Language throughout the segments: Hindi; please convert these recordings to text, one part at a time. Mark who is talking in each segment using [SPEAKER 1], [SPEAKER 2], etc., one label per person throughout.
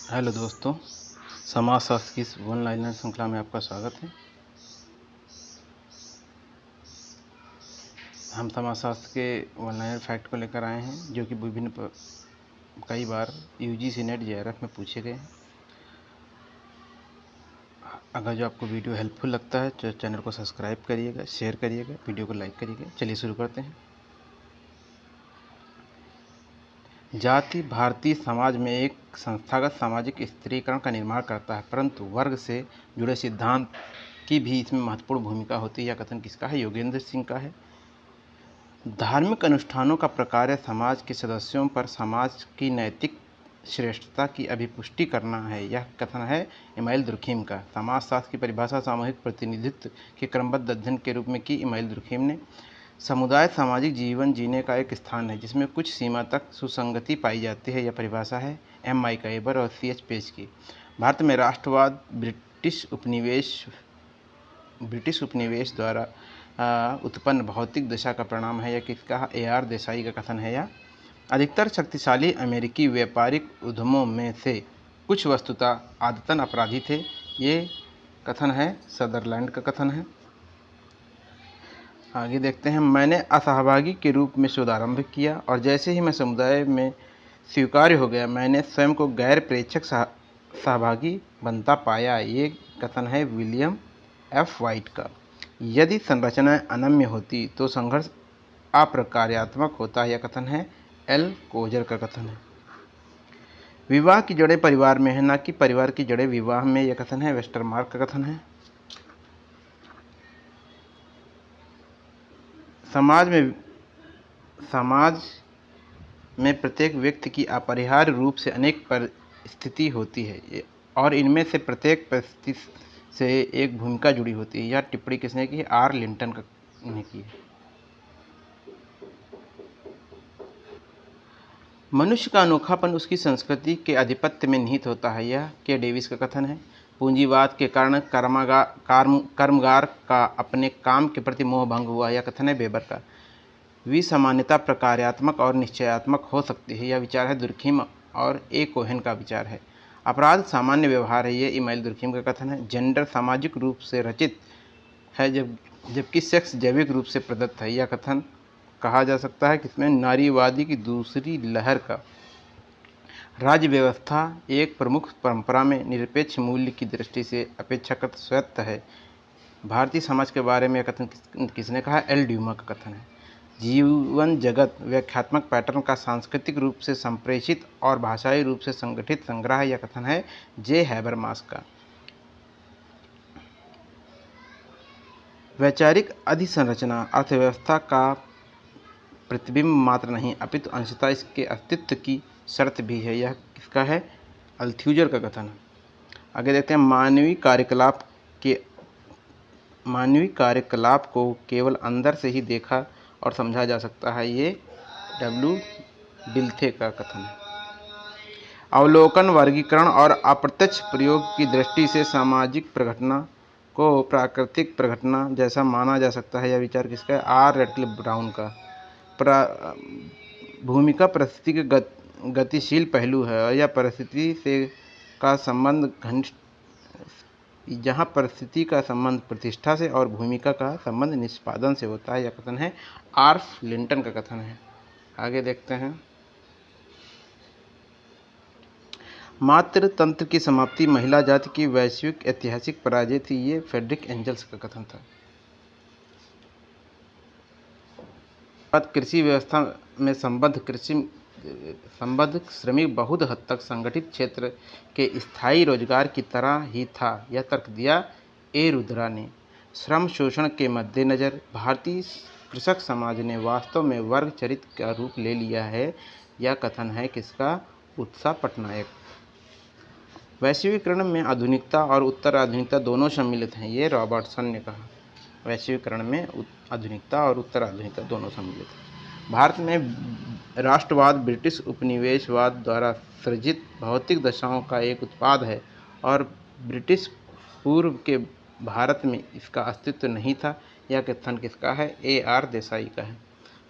[SPEAKER 1] हेलो दोस्तों, समाजशास्त्र की इस ऑनलाइन श्रृंखला में आपका स्वागत है। हम समाजशास्त्र के ऑनलाइन फैक्ट को लेकर आए हैं जो कि कई बार यूजीसी नेट जेआरएफ में पूछे गए हैं। अगर जो आपको वीडियो हेल्पफुल लगता है तो चैनल को सब्सक्राइब करिएगा, शेयर करिएगा, वीडियो को लाइक करिएगा। चलिए शुरू करते हैं। जाति भारतीय समाज में एक संस्थागत सामाजिक स्थिरीकरण का निर्माण करता है, परंतु वर्ग से जुड़े सिद्धांत की भी इसमें महत्वपूर्ण भूमिका होती है। यह कथन किसका है? योगेंद्र सिंह का है। धार्मिक अनुष्ठानों का प्रकार्य समाज के सदस्यों पर समाज की नैतिक श्रेष्ठता की अभिपुष्टि करना है। यह कथन है इमाइल दुर्खीम का। समाजशास्त्र की परिभाषा सामूहिक प्रतिनिधित्व के क्रमबद्ध अध्ययन के रूप में की इमाइल दुर्खीम ने। समुदाय सामाजिक जीवन जीने का एक स्थान है जिसमें कुछ सीमा तक सुसंगति पाई जाती है। यह परिभाषा है एम आई काइबर और सी एच पेज की। भारत में राष्ट्रवाद ब्रिटिश उपनिवेश द्वारा उत्पन्न भौतिक दशा का परिणाम है। यह किसका? ए आर देसाई का कथन है। यह अधिकतर शक्तिशाली अमेरिकी व्यापारिक उद्यमों में से कुछ वस्तुतः आदतन अपराधी थे। ये कथन है सदरलैंड का कथन है। आगे देखते हैं। मैंने असहभागी के रूप में शोध आरंभ किया और जैसे ही मैं समुदाय में स्वीकार्य हो गया, मैंने स्वयं को गैर प्रेक्षक सहभागी बनता पाया। ये कथन है विलियम एफ वाइट का। यदि संरचनाएं अनम्य होती तो संघर्ष अप्रकार्यात्मक होता। यह कथन है एल कोजर का कथन है। विवाह की जड़ें परिवार में है, न कि परिवार की जड़ें विवाह में। यह कथन है वेस्टरमार्क का कथन है। समाज में प्रत्येक व्यक्ति की अपरिहार्य रूप से अनेक परिस्थिति होती है और इनमें से प्रत्येक परिस्थिति से एक भूमिका जुड़ी होती है। यह टिप्पणी किसने की? आर लिंटन ने की है। मनुष्य का अनोखापन उसकी संस्कृति के आधिपत्य में निहित होता है। यह के डेविस का कथन है। पूंजीवाद के कारण कर्मगार का अपने काम के प्रति मोह भंग हुआ। यह कथन है वेबर का। विसामान्यता प्रकार्यात्मक और निश्चयात्मक हो सकती है। यह विचार है दुर्खीम और ए कोहेन का विचार है। अपराध सामान्य व्यवहार है। ये इमाइल दुर्खीम का कथन है। जेंडर सामाजिक रूप से रचित है जबकि सेक्स जैविक रूप से प्रदत्त है। यह कथन कहा जा सकता है किसमें? नारीवादी की दूसरी लहर का। राज्य व्यवस्था एक प्रमुख परंपरा में निरपेक्ष मूल्य की दृष्टि से अपेक्षाकृत स्वायत्त है। भारतीय समाज के बारे में यह कथन किसने कहा? एल ड्यूमा का कथन है। जीवन जगत व्याख्यात्मक पैटर्न का सांस्कृतिक रूप से संप्रेषित और भाषाई रूप से संगठित संग्रह। यह कथन है जे हैबरमास का। वैचारिक अधिसंरचना अर्थव्यवस्था का प्रतिबिंब मात्र नहीं अपितु अंशतः इसके अस्तित्व की शर्त भी है। यह किसका है? अल्थ्यूजर का कथन है। आगे देखते हैं। मानवीय कार्यकलाप को केवल अंदर से ही देखा और समझा जा सकता है। ये डब्ल्यू डिल्थे का कथन है। अवलोकन, वर्गीकरण और अप्रत्यक्ष प्रयोग की दृष्टि से सामाजिक प्रघटना को प्राकृतिक प्रघटना जैसा माना जा सकता है। यह विचार किसका है? आर रेटल ब्राउन का। भूमिका परिस्थिति के गतिशील पहलू है और यह परिस्थिति से का संबंध घनिष्ठ, जहाँ परिस्थिति का संबंध प्रतिष्ठा से और भूमिका का संबंध निष्पादन से होता है। यह कथन है आर्फ लिंटन का कथन है। आगे देखते हैं। मातृ तंत्र की समाप्ति महिला जाति की वैश्विक ऐतिहासिक पराजय थी। ये फ्रेडरिक एंजल्स का कथन था। कृषि व्यवस्था में संबद्ध श्रमिक बहुत हद तक संगठित क्षेत्र के स्थायी रोजगार की तरह ही था। यह तर्क दिया ए रुद्रा ने। श्रम शोषण के मद्देनजर भारतीय कृषक समाज ने वास्तव में वर्ग चरित्र का रूप ले लिया है। यह कथन है किसका? उत्साह पटनायक। वैश्वीकरण में आधुनिकता और उत्तर आधुनिकता दोनों सम्मिलित हैं। ये रॉबर्टसन ने कहा। वैश्वीकरण में आधुनिकता और उत्तर आधुनिकता दोनों सम्मिलित हैं। भारत में राष्ट्रवाद ब्रिटिश उपनिवेशवाद द्वारा सृजित भौतिक दशाओं का एक उत्पाद है और ब्रिटिश पूर्व के भारत में इसका अस्तित्व नहीं था। यह कथन किसका है? ए आर देसाई का है।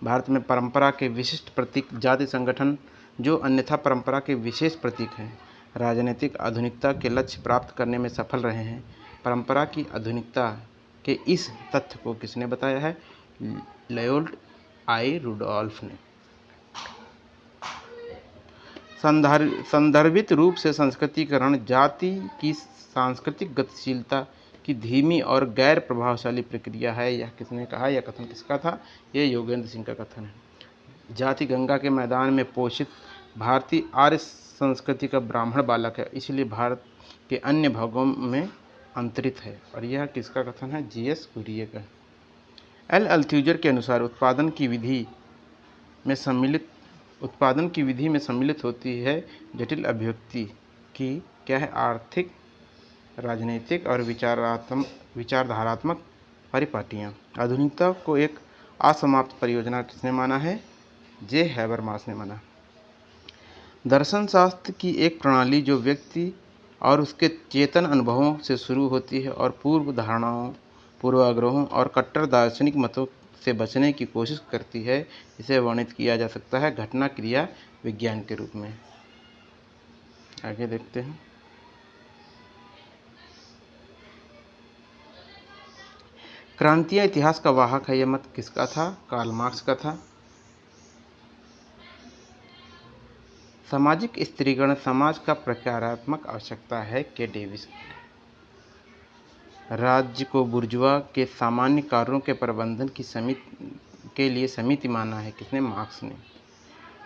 [SPEAKER 1] भारत में परंपरा के विशिष्ट प्रतीक जाति संगठन जो अन्यथा परंपरा के विशेष प्रतीक हैं। राजनीतिक आधुनिकता के लक्ष्य प्राप्त करने में सफल रहे हैं। परंपरा की आधुनिकता के इस तथ्य को किसने बताया है? लियोनार्ड आई रुडोल्फ ने। संदर्भित रूप से संस्कृतिकरण जाति की सांस्कृतिक गतिशीलता की धीमी और गैर प्रभावशाली प्रक्रिया है। यह किसने कहा? यह कथन किसका था? यह योगेंद्र सिंह का कथन है। जाति गंगा के मैदान में पोषित भारतीय आर्य संस्कृति का ब्राह्मण बालक है, इसलिए भारत के अन्य भागों में अंतरित है। और यह किसका कथन है? जीएस कुरियन का। एल अल्थ्यूजर के अनुसार उत्पादन की विधि में सम्मिलित होती है जटिल अभिव्यक्ति की क्या है? आर्थिक, राजनीतिक और विचारधारात्मक परिपाटियाँ। आधुनिकता को एक असमाप्त परियोजना किसने माना है? जे हैबरमास ने माना। दर्शन शास्त्र की एक प्रणाली जो व्यक्ति और उसके चेतन अनुभवों से शुरू होती है और पूर्व धारणाओं, पूर्वाग्रहों और कट्टर दार्शनिक मतों से बचने की कोशिश करती है, इसे वर्णित किया जा सकता है घटना क्रिया विज्ञान के रूप में। आगे देखते हैं। क्रांतियाँ इतिहास का वाहक है, यह मत किसका था? कार्ल मार्क्स का था। सामाजिक स्त्रीकरण समाज का प्रकारात्मक आवश्यकता है, के डेविस। राज्य को बुर्जुआ के सामान्य कार्यों के प्रबंधन के लिए समिति माना है, किसने? मार्क्स ने।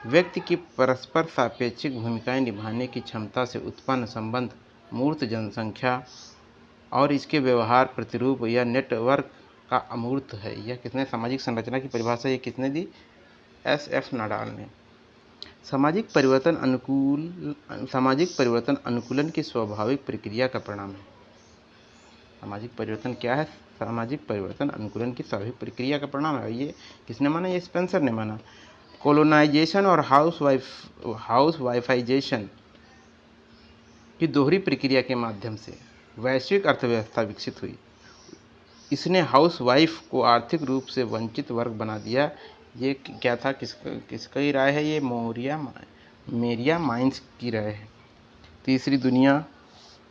[SPEAKER 1] व्यक्ति की परस्पर सापेक्षिक भूमिकाएं निभाने की क्षमता से उत्पन्न संबंध मूर्त जनसंख्या और इसके व्यवहार प्रतिरूप या नेटवर्क का अमूर्त है। यह किसने? सामाजिक संरचना की परिभाषा ये किसने दी? एस.एफ. नाडाल ने। सामाजिक परिवर्तन अनुकूलन की स्वाभाविक प्रक्रिया का परिणाम है। सामाजिक परिवर्तन क्या है? सामाजिक परिवर्तन अनुकूलन की स्वाभाविक प्रक्रिया का परिणाम है। ये किसने माना? ये स्पेंसर ने माना। कोलोनाइजेशन और हाउस वाइफाइजेशन की दोहरी प्रक्रिया के माध्यम से वैश्विक अर्थव्यवस्था विकसित हुई। इसने हाउस वाइफ को आर्थिक रूप से वंचित वर्ग बना दिया। ये क्या था? किसकी राय है? ये मेरिया माइन्स की राय है। तीसरी दुनिया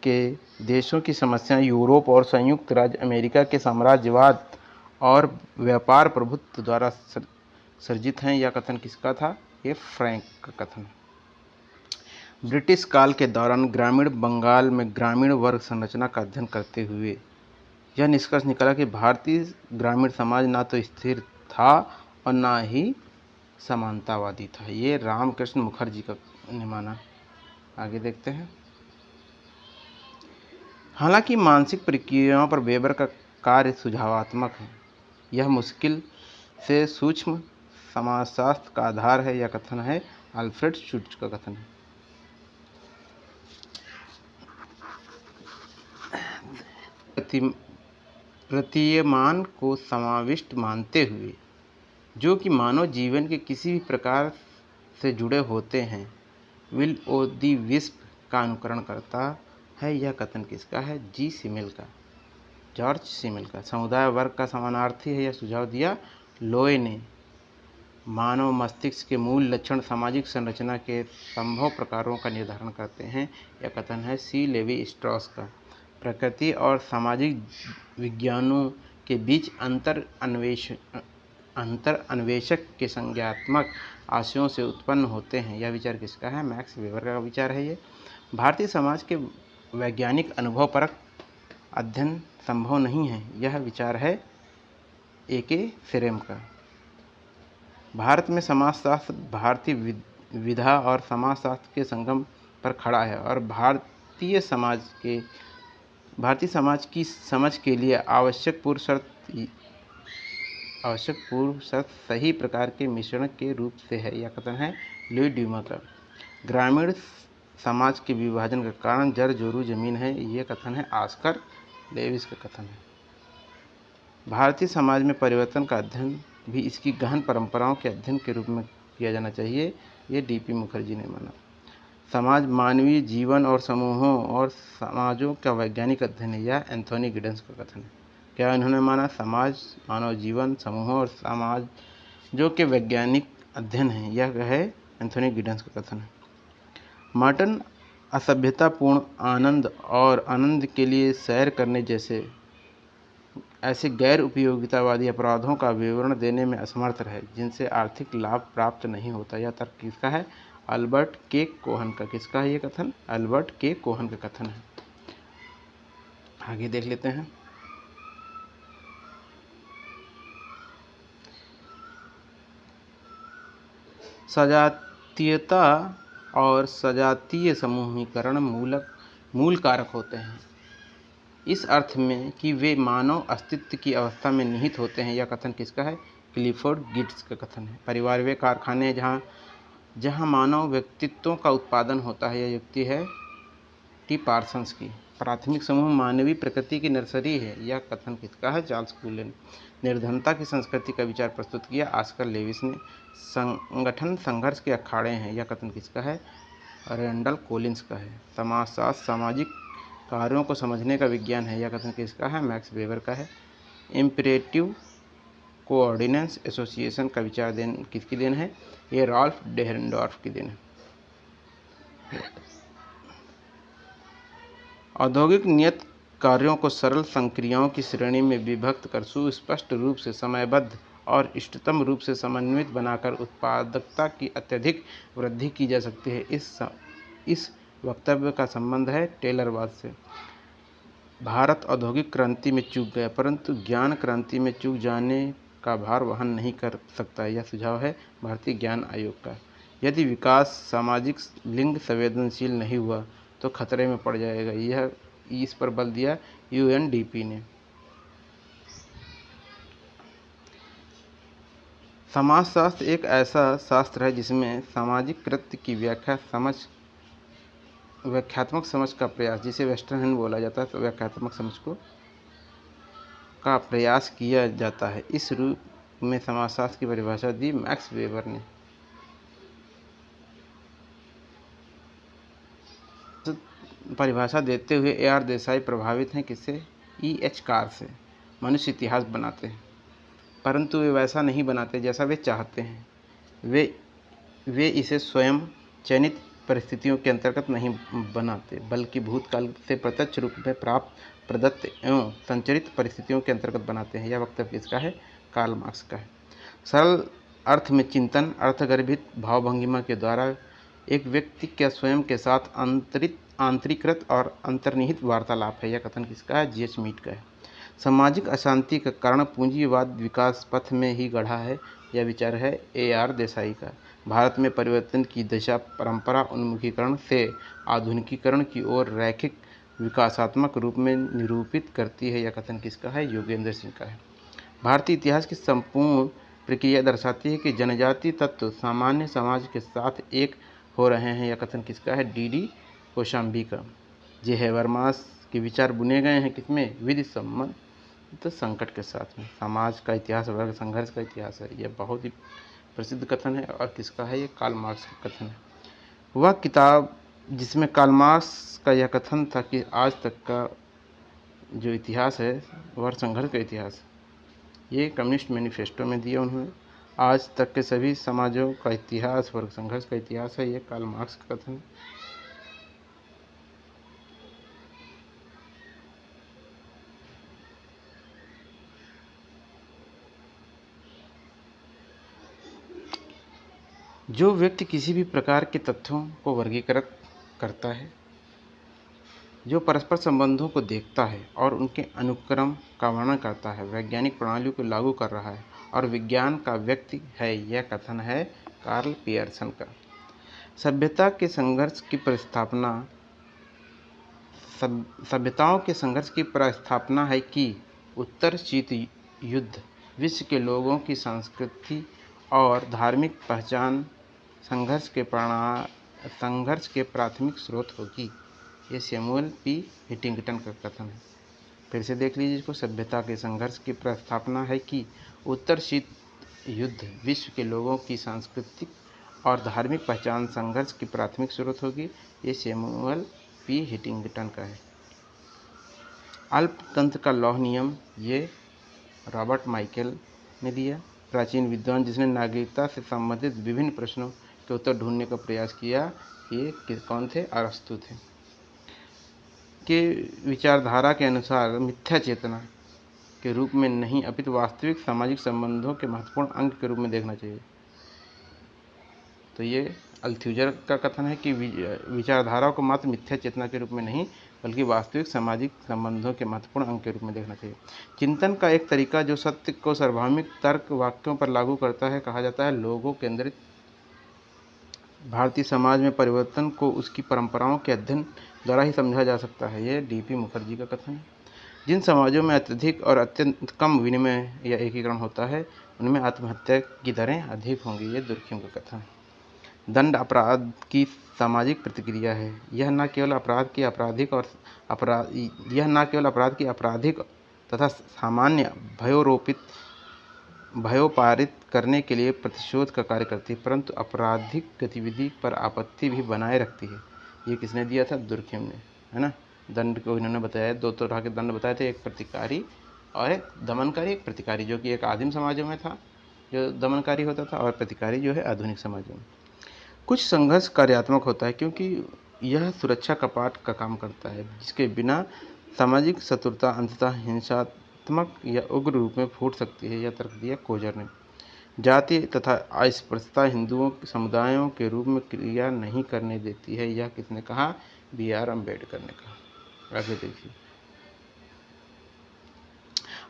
[SPEAKER 1] के देशों की समस्याएं यूरोप और संयुक्त राज्य अमेरिका के साम्राज्यवाद और व्यापार प्रभुत्व द्वारा सर्जित हैं। यह कथन किसका था? ये फ्रैंक का कथन। ब्रिटिश काल के दौरान ग्रामीण बंगाल में ग्रामीण वर्ग संरचना का अध्ययन करते हुए यह निष्कर्ष निकला कि भारतीय ग्रामीण समाज ना तो स्थिर था और ना ही समानतावादी था। ये रामकृष्ण मुखर्जी ने माना। आगे देखते हैं। हालांकि मानसिक प्रक्रियाओं पर वेबर का कार्य सुझावात्मक है, यह मुश्किल से सूक्ष्म समाजशास्त्र का आधार है। यह कथन है अल्फ्रेड शुट्ज का कथन है। प्रतीयमान को समाविष्ट मानते हुए जो कि मानव जीवन के किसी भी प्रकार से जुड़े होते हैं, विल ओ दी विस्प का अनुकरण करता है। यह कथन किसका है? जॉर्ज सिमेल का। समुदाय वर्ग का समानार्थी है, यह सुझाव दिया लोए ने। मानव मस्तिष्क के मूल लक्षण सामाजिक संरचना के संभव प्रकारों का निर्धारण करते हैं। यह कथन है सी लेवी स्ट्रॉस का। प्रकृति और सामाजिक विज्ञानों के बीच अंतर अन्वेषक के संज्ञात्मक आशयों से उत्पन्न होते हैं। यह विचार किसका है? मैक्स वेबर का विचार है। ये भारतीय समाज के वैज्ञानिक अनुभवपरक अध्ययन संभव नहीं है। यह विचार है ए.के. सेरेम का। भारत में समाजशास्त्र भारतीय विधा और समाजशास्त्र के संगम पर खड़ा है और भारतीय समाज की समझ के लिए आवश्यक पूर्व शर्त सही प्रकार के मिश्रण के रूप से है। यह कथन है लुई ड्यूमा का। ग्रामीण समाज के विभाजन का कारण जड़ जोरू जमीन है। ये कथन है ऑस्कर लेविस का कथन है। भारतीय समाज में परिवर्तन का अध्ययन भी इसकी गहन परंपराओं के अध्ययन के रूप में किया जाना चाहिए। ये डी.पी. मुखर्जी ने माना। समाज मानवीय जीवन और समूहों और समाजों का वैज्ञानिक अध्ययन है। यह एंथोनी गिडन्स का कथन है। क्या इन्होंने माना? समाज मानव जीवन, समूहों और समाजों के वैज्ञानिक अध्ययन है। यह है एंथोनी गिडन्स का कथन है। मार्टिन असभ्यतापूर्ण आनंद और आनंद के लिए सैर करने जैसे ऐसे गैर उपयोगितावादी अपराधों का विवरण देने में असमर्थ रहे जिनसे आर्थिक लाभ प्राप्त नहीं होता। यह तर्क किसका है? अल्बर्ट के कोहन का। किसका है ये कथन? अल्बर्ट के कोहन का कथन है। आगे देख लेते हैं। सजातीयता और सजातीय समूहीकरण मूल कारक होते हैं, इस अर्थ में कि वे मानव अस्तित्व की अवस्था में निहित होते हैं। यह कथन किसका है? क्लिफोर्ड गिब्स का कथन है। परिवार वे कारखाने हैं जहाँ मानव व्यक्तित्वों का उत्पादन होता है। यह युक्ति है टी पार्सन्स की। प्राथमिक समूह मानवीय प्रकृति की नर्सरी है। यह कथन किसका है? चार्ल्स कूले ने। निर्धनता की संस्कृति का विचार प्रस्तुत किया ऑस्कर लेविस ने। संगठन संघर्ष के अखाड़े हैं। यह कथन किसका है? रैंडल कॉलिंस का है। समाजशास्त्र सामाजिक कार्यों को समझने का विज्ञान है। यह कथन किसका है? मैक्स वेबर का है। इम्परेटिव कोऑर्डिनेंस एसोसिएशन का विचार किसकी देन है? ये राल्फ डेहरेनडॉर्फ की देन है। औद्योगिक नियत कार्यों को सरल संक्रियाओं की श्रेणी में विभक्त कर सुस्पष्ट रूप से समयबद्ध और इष्टतम रूप से समन्वित बनाकर उत्पादकता की अत्यधिक वृद्धि की जा सकती है। इस वक्तव्य का संबंध है टेलरवाद से। भारत औद्योगिक क्रांति में चूक गया, परंतु ज्ञान क्रांति में चूक जाने का भार वहन नहीं कर सकता। यह सुझाव है भारतीय ज्ञान आयोग का। यदि विकास सामाजिक लिंग संवेदनशील नहीं हुआ तो खतरे में पड़ जाएगा। यह इस पर बल दिया यूएनडीपी ने। समाजशास्त्र एक ऐसा शास्त्र है जिसमें सामाजिक कृत्य की व्याख्यात्मक समझ का प्रयास, जिसे वेस्टर्न हैंड बोला जाता है, तो व्याख्यात्मक समझ का प्रयास किया जाता है। इस रूप में समाजशास्त्र की परिभाषा दी मैक्स वेबर ने। परिभाषा देते हुए ए.आर. देसाई प्रभावित हैं किससे? ई.एच. कार से। मनुष्य इतिहास बनाते हैं, परंतु वे वैसा नहीं बनाते जैसा वे चाहते हैं। वे इसे स्वयं चयनित परिस्थितियों के अंतर्गत नहीं बनाते, बल्कि भूतकाल से प्रत्यक्ष रूप में प्राप्त, प्रदत्त एवं संचरित परिस्थितियों के अंतर्गत बनाते हैं। यह वक्तव्य किसका है? कार्ल मार्क्स का है। सरल अर्थ में चिंतन अर्थगर्भित भावभंगिमा के द्वारा एक व्यक्ति के स्वयं के साथ आंतरिकृत और अंतर्निहित वार्तालाप है। यह कथन किसका है? जी.एच. मीड का है। सामाजिक अशांति का कारण पूंजीवाद विकास पथ में ही गढ़ा है। यह विचार है ए.आर. देसाई का। भारत में परिवर्तन की दिशा परंपरा उन्मुखीकरण से आधुनिकीकरण की ओर रैखिक विकासात्मक रूप में निरूपित करती है। यह कथन किसका है? योगेंद्र सिंह का है। भारतीय इतिहास की संपूर्ण प्रक्रिया दर्शाती है कि जनजातीय तत्व सामान्य समाज के साथ एक हो रहे हैं। यह कथन किसका है? डी.डी. कोशाम्बी का। जे हेबरमास के विचार बुने गए हैं किसमें? विधि सम्मत संकट के साथ में। समाज का इतिहास वर्ग संघर्ष का इतिहास है। यह बहुत ही प्रसिद्ध कथन है और किसका है? ये कार्ल मार्क्स का कथन है। वह किताब जिसमें कार्ल मार्क्स का यह कथन था कि आज तक का जो इतिहास है वर्ग संघर्ष का इतिहास, ये कम्युनिस्ट मैनिफेस्टो में दिया उन्होंने। आज तक के सभी समाजों का इतिहास वर्ग संघर्ष का इतिहास है। ये कार्ल मार्क्स का कथन है। जो व्यक्ति किसी भी प्रकार के तथ्यों को वर्गीकृत करता है, जो परस्पर संबंधों को देखता है और उनके अनुक्रम का वर्णन करता है, वैज्ञानिक प्रणालियों को लागू कर रहा है और विज्ञान का व्यक्ति है। यह कथन है कार्ल पियर्सन का। सभ्यताओं के संघर्ष की प्रस्तावना है कि उत्तर शीत युद्ध विश्व के लोगों की संस्कृति और धार्मिक पहचान संघर्ष के प्राथमिक स्रोत होगी। ये सैमुअल पी हिटिंगटन का कथन है। फिर से देख लीजिए इसको। सभ्यता के संघर्ष की प्रस्तावना है कि उत्तर शीत युद्ध विश्व के लोगों की सांस्कृतिक और धार्मिक पहचान संघर्ष की प्राथमिक स्रोत होगी। ये सैमुअल पी हिटिंगटन का है। अल्पतंत्र का लौह नियम, ये रॉबर्ट माइकल ने दिया। प्राचीन विद्वान जिसने नागरिकता से संबंधित विभिन्न प्रश्नों के उत्तर ढूंढने का प्रयास किया। ये कौन थे? अरस्तु थे। के विचारधारा के अनुसार मिथ्या चेतना के रूप में नहीं अपितु वास्तविक सामाजिक संबंधों के महत्वपूर्ण अंग के रूप में देखना चाहिए। तो ये अल्थ्यूजर का कथन है कि विचारधारा को मात्र मिथ्या चेतना के रूप में नहीं बल्कि वास्तविक सामाजिक संबंधों के महत्वपूर्ण अंग के रूप में देखना चाहिए। चिंतन का एक तरीका जो सत्य को सार्वभौमिक तर्क वाक्यों पर लागू करता है कहा जाता है लोगों केंद्रित। भारतीय समाज में परिवर्तन को उसकी परंपराओं के अध्ययन द्वारा ही समझा जा सकता है। यह डीपी मुखर्जी का कथन है। जिन समाजों में अत्यधिक और अत्यंत कम विनिमय या एकीकरण होता है उनमें आत्महत्या की दरें अधिक होंगी। ये दुर्खिम का कथन है। दंड अपराध की सामाजिक प्रतिक्रिया है। यह न केवल अपराध की आपराधिक तथा सामान्य भयोपारित करने के लिए प्रतिशोध का कार्य करती है परंतु आपराधिक गतिविधि पर आपत्ति भी बनाए रखती है। ये किसने दिया था? दुर्खिम ने, है ना। दंड को इन्होंने बताया, दो तरह के दंड बताए थे, एक प्रतिकारी और एक दमनकारी। एक प्रतिकारी जो कि एक आदिम समाजों में था जो दमनकारी होता था, और प्रतिकारी जो है आधुनिक समाजों में। कुछ संघर्ष कार्यात्मक होता है क्योंकि यह सुरक्षा कपाट का काम करता है जिसके बिना सामाजिक शत्रुता अंततः हिंसात्मक या उग्र रूप में फूट सकती है। यह तर्क दिया कोजर ने। जाति तथा अस्पृश्यता हिंदुओं समुदायों के रूप में क्रिया नहीं करने देती है। यह किसने कहा? BR अम्बेडकर ने कहा। आगे देखिए।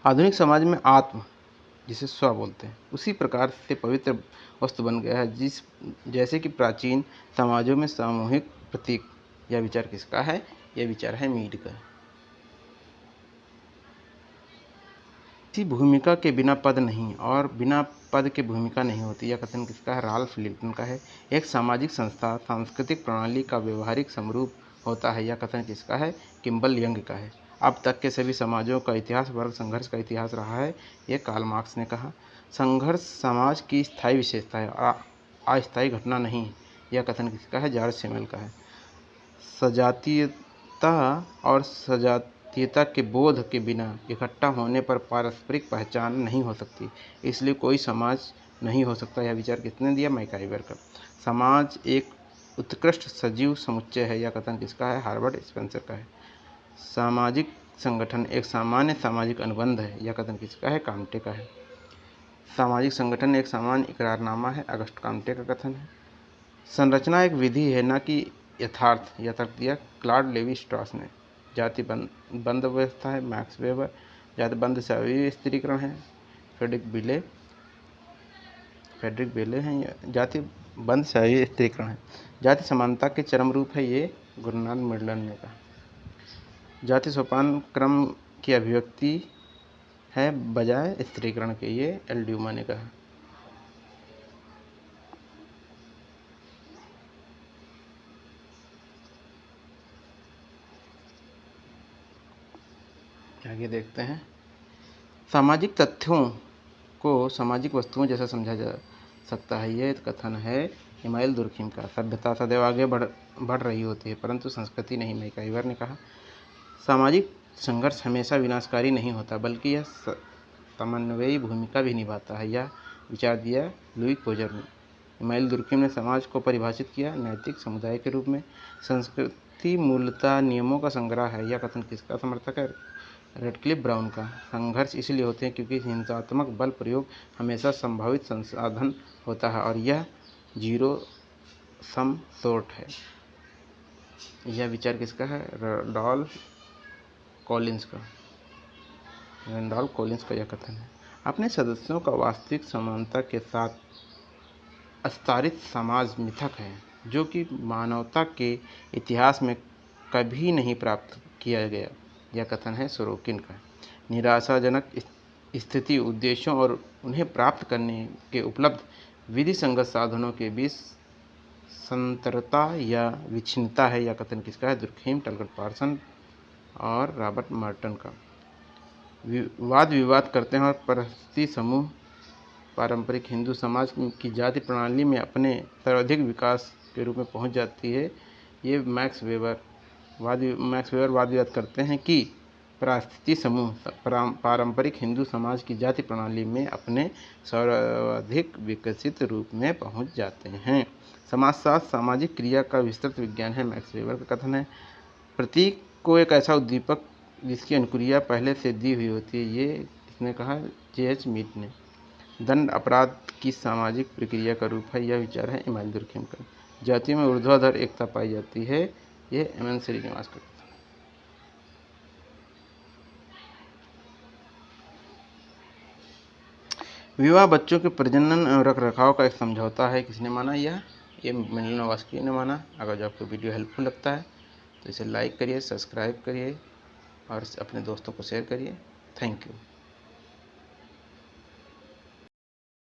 [SPEAKER 1] आधुनिक समाज में आत्म जिसे स्व बोलते हैं उसी प्रकार से पवित्र वस्तु बन गया है जैसे कि प्राचीन समाजों में सामूहिक प्रतीक। यह विचार किसका है? यह विचार है मीड का। किसी भूमिका के बिना पद नहीं और बिना पद के भूमिका नहीं होती। यह कथन किसका है? राल्फ लिल्टन का है। एक सामाजिक संस्था सांस्कृतिक प्रणाली का व्यवहारिक समरूप होता है। यह कथन किसका है? किम्बल यंग का है। अब तक के सभी समाजों का इतिहास वर्ग संघर्ष का इतिहास रहा है। यह कार्ल मार्क्स ने कहा। संघर्ष समाज की स्थायी विशेषता है और अस्थायी घटना नहीं। यह कथन किसका है? जॉर्ज सेमल का है। सजातीयता और सजातीयता के बोध के बिना इकट्ठा होने पर पारस्परिक पहचान नहीं हो सकती, इसलिए कोई समाज नहीं हो सकता। यह विचार किसने दिया? मैकाइवर का। समाज एक उत्कृष्ट सजीव समुच्चय है। यह कथन किसका है? हार्वर्ड स्पेंसर का है। सामाजिक संगठन एक सामान्य सामाजिक अनुबंध है। यह कथन किसका है? काम्टे का है। सामाजिक संगठन एक सामान्य इकरारनामा है। अगस्ट काम्टे का कथन है। संरचना एक विधि है न कि यथार्थ। यह तर्क दिया क्लॉड लेवी स्ट्रॉस ने। जाति बंद व्यवस्था है। Max weber. जाति बंद से स्त्रीकरण है। फेडरिक बेले हैं। जाति बंद से स्त्रीकरण है। जाति समानता के चरम रूप है। ये गुरुनाथ मिडलर ने कहा। जाति सोपान क्रम की अभिव्यक्ति है बजाय स्त्रीकरण के। ये एल ड्यूमा ने कहा। आगे देखते हैं। सामाजिक तथ्यों को सामाजिक वस्तुओं जैसा समझा जा सकता है। यह कथन है इमाइल दुर्खिम का। सभ्यता सदैव आगे बढ़ रही होती है परंतु संस्कृति नहीं। मैकाइवर ने कहा। सामाजिक संघर्ष हमेशा विनाशकारी नहीं होता बल्कि यह समन्वयी भूमिका भी निभाता है। यह विचार दिया लुई कोजर ने। इमाइल दुर्खिम ने समाज को परिभाषित किया नैतिक समुदाय के रूप में। संस्कृति मूलतः नियमों का संग्रह है। यह कथन किसका समर्थक है? रेडक्लिफ ब्राउन का। संघर्ष इसलिए होते हैं क्योंकि हिंसात्मक बल प्रयोग हमेशा संभावित संसाधन होता है और यह जीरो सम सॉर्ट है। यह विचार किसका है? रैंडॉल्फ कॉलिंस का यह कथन है। अपने सदस्यों का वास्तविक समानता के साथ अस्तारित समाज मिथक है जो कि मानवता के इतिहास में कभी नहीं प्राप्त किया गया। यह कथन है सोरोकिन का। निराशाजनक स्थिति उद्देश्यों और उन्हें प्राप्त करने के उपलब्ध विधि संगत साधनों के बीच संतरता या विच्छिन्नता है। यह कथन किसका है? दुर्खिम, टलगट पार्सन और रॉबर्ट मर्टन का। वाद विवाद करते हैं और परिस्थिति समूह पारंपरिक हिंदू समाज की जाति प्रणाली में अपने सर्वाधिक विकास के रूप में पहुंच जाती है। ये मैक्स वेबर वाद विवाद करते हैं कि परिस्थिति समूह पारंपरिक हिंदू समाज की जाति प्रणाली में अपने सर्वाधिक विकसित रूप में पहुंच जाते हैं। समाजशास्त्र सामाजिक क्रिया का विस्तृत विज्ञान है, मैक्स वेबर का कथन है। प्रतीक को एक ऐसा उद्दीपक जिसकी अनुक्रिया पहले से दी हुई होती है, ये किसने कहा? J.H. मीड ने। दंड अपराध की सामाजिक प्रक्रिया का रूप है, यह विचार है इमाइल दुर्कहेम का। जातियों में ऊर्ध्वाधर एकता पाई जाती है, यह एम एन श्रीनिवास का कथन है। विवाह बच्चों के प्रजनन और रखरखाव का एक समझौता है, किसने माना? ये मेलिनोवस्की ने माना। अगर जो आपको वीडियो हेल्पफुल लगता है तो इसे लाइक करिए, सब्सक्राइब करिए और अपने दोस्तों को शेयर करिए। Thank you.